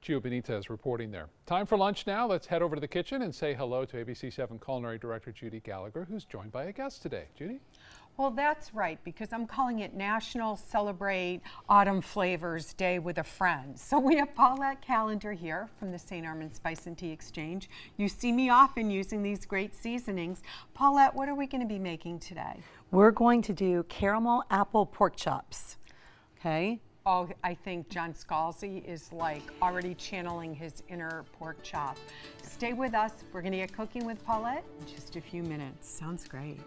Gio Benitez reporting there. Time for lunch now. Let's head over to the kitchen and say hello to ABC7 Culinary Director Judy Gallagher, who's joined by a guest today. Judy? Well, that's right, because I'm calling it National Celebrate Autumn Flavors Day with a Friend. So we have Paulette Callender here from the St. Armand Spice and Tea Exchange. You see me often using these great seasonings. Paulette, what are we going to be making today? We're going to do caramel apple pork chops, okay? Oh, I think John Scalzi is like already channeling his inner pork chop. Stay with us. We're going to get cooking with Paulette in just a few minutes. Sounds great.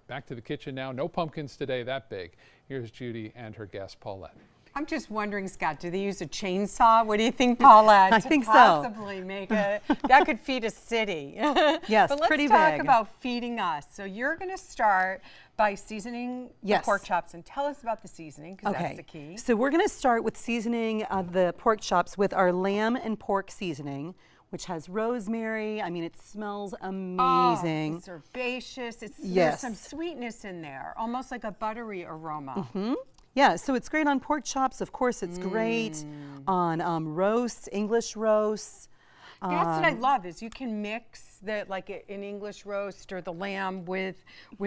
Back to the kitchen now. No pumpkins today that big. Here's Judy and her guest, Paulette. I'm just wondering, Scott, do they use a chainsaw? What do you think, Paulette? I think so. Possibly make a, that could feed a city. Yes, but pretty big. let's talk about feeding us. So you're going to start by seasoning the pork chops, and tell us about the seasoning, because that's the key. So we're going to start with seasoning the pork chops with our lamb and pork seasoning, which has rosemary. I mean, it smells amazing. Oh, it's herbaceous. There's some sweetness in there, almost like a buttery aroma. Mm-hmm. Yeah, so it's great on pork chops. Of course, it's great on roasts, English roasts. That's what I love, is you can mix like an English roast or the lamb with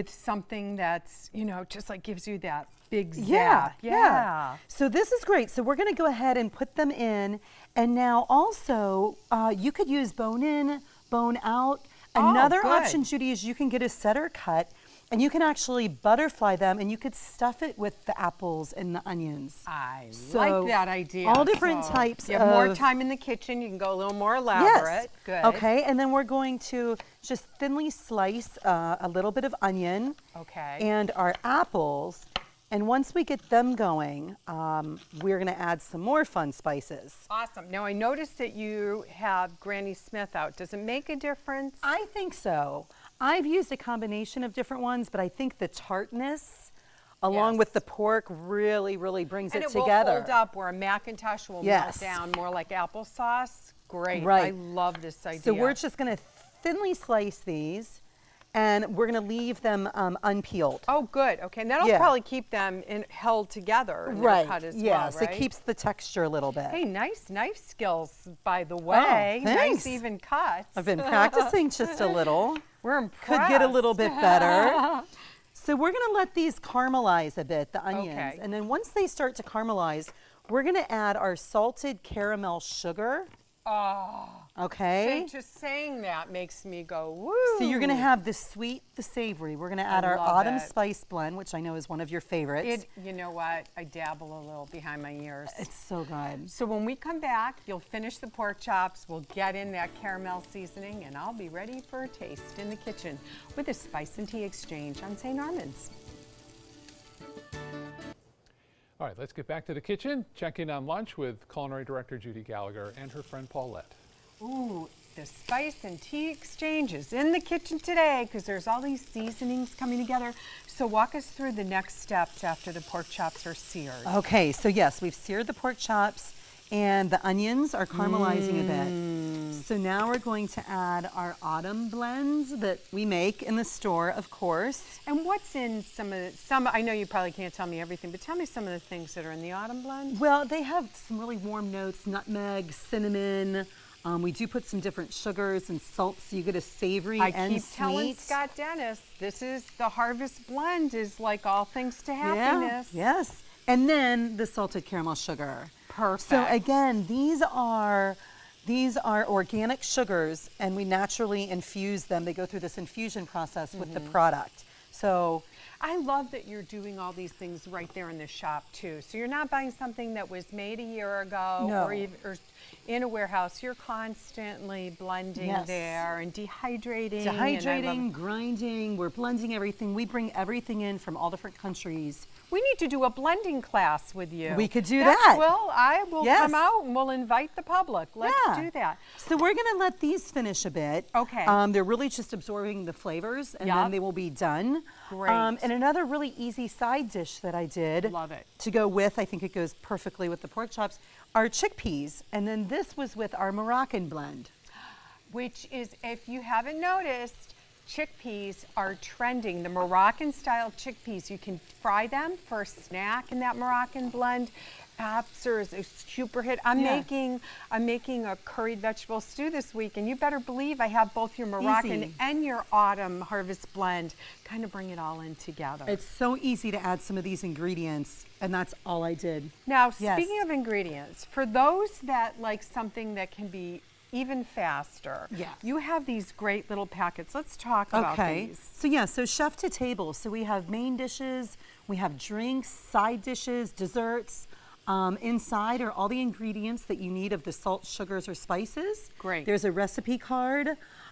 something that's, you know, just like gives you that big zap. Yeah. So this is great. So we're going to go ahead and put them in. And now also, you could use bone in, bone out. Another option, Judy, is you can get a setter cut, and you can actually butterfly them, and you could stuff it with the apples and the onions. I like that idea. All different types. You have more time in the kitchen. You can go a little more elaborate. Yes. Good. Okay, and then we're going to just thinly slice a little bit of onion. Okay. And our apples. And once we get them going, we're going to add some more fun spices. Awesome. Now, I noticed that you have Granny Smith out. Does it make a difference? I think so. I've used a combination of different ones, but I think the tartness, along with the pork, really, really brings it together. And it will hold up, where a Macintosh will melt down more like applesauce. Great. Right. I love this idea. So we're just going to thinly slice these, and we're going to leave them unpeeled. Oh, good. Okay, and that'll probably keep them held together in their cut as well, right? So it keeps the texture a little bit. Hey, nice knife skills, by the way. Oh, thanks. Nice even cuts. I've been practicing just a little. We're impressed. Could get a little bit better. So we're going to let these caramelize a bit, the onions. Okay. And then once they start to caramelize, we're going to add our salted caramel sugar. Oh. Okay. Just saying that makes me go, woo. So you're going to have the sweet, the savory. We're going to add our autumn spice blend, which I know is one of your favorites. You know what? I dabble a little behind my ears. It's so good. So when we come back, you'll finish the pork chops. We'll get in that caramel seasoning, and I'll be ready for a taste in the kitchen with the Spice and Tea Exchange on St. Armand's. All right, let's get back to the kitchen. Check in on lunch with Culinary Director Judy Gallagher and her friend Paulette. Ooh, the Spice and Tea Exchange is in the kitchen today, because there's all these seasonings coming together. So walk us through the next steps after the pork chops are seared. Okay, so yes, we've seared the pork chops, and the onions are caramelizing a bit. So now we're going to add our autumn blends that we make in the store, of course. And what's in some, I know you probably can't tell me everything, but tell me some of the things that are in the autumn blend. Well, they have some really warm notes: nutmeg, cinnamon. We do put some different sugars and salts, so you get a savory and sweet. I keep telling Scott Dennis, this is the harvest blend, is like all things to happiness. Yes. And then the salted caramel sugar. Perfect. So again, these are organic sugars, and we naturally infuse them. They go through this infusion process with the product. So I love that you're doing all these things right there in the shop too. So you're not buying something that was made a year ago or in a warehouse. You're constantly blending there and dehydrating. Dehydrating, grinding, we're blending everything. We bring everything in from all different countries. We need to do a blending class with you. We could do that. Well, I will come out and we'll invite the public. Let's do that. So we're going to let these finish a bit. Okay. They're really just absorbing the flavors, and then they will be done. Great. And another really easy side dish that I did to go with, I think it goes perfectly with the pork chops, are chickpeas. And then this was with our Moroccan blend. Which is, if you haven't noticed, chickpeas are trending. The Moroccan style chickpeas, you can fry them for a snack in that Moroccan blend. Apps is a super hit. I'm making a curried vegetable stew this week, and you better believe I have both your Moroccan Easy. and your autumn harvest blend. Kind of bring it all in together. It's so easy to add some of these ingredients, and that's all I did. Now, Yes. speaking of ingredients, for those that like something that can be even faster, Yes. you have these great little packets. Let's talk about these. So yeah, so chef to table. So we have main dishes, we have drinks, side dishes, desserts. Inside are all the ingredients that you need of the salt, sugars, or spices. Great. There's a recipe card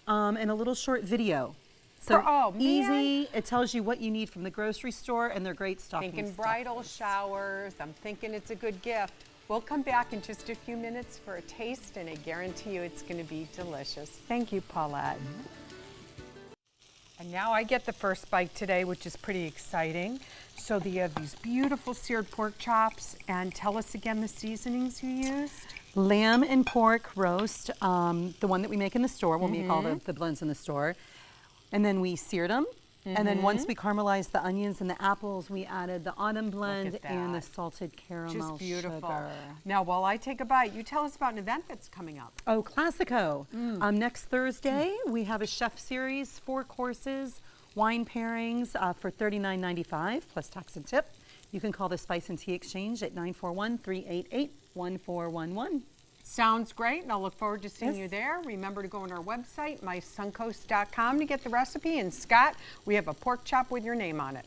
and a little short video. So Oh, man. easy. It tells you what you need from the grocery store, and they're great stocking Thinking stuffers. bridal showers. I'm thinking it's a good gift. We'll come back in just a few minutes for a taste, and I guarantee you it's going to be delicious. Thank you, Paulette. And now I get the first bite today, which is pretty exciting. So you have these beautiful seared pork chops, and tell us again the seasonings you used. Lamb and pork roast, the one that we make in the store. We'll make all the blends in the store. And then we seared them. And then once we caramelized the onions and the apples, we added the autumn blend and the that. salted caramel Just beautiful. sugar. Now, while I take a bite, you tell us about an event that's coming up. Oh, Classico. Next Thursday, we have a chef series, 4 courses, wine pairings for $39.95 plus tax and tip. You can call the Spice and Tea Exchange at 941-388-1411. Sounds great, and I'll look forward to seeing Yes. you there. Remember to go on our website, mysuncoast.com, to get the recipe. And Scott, we have a pork chop with your name on it.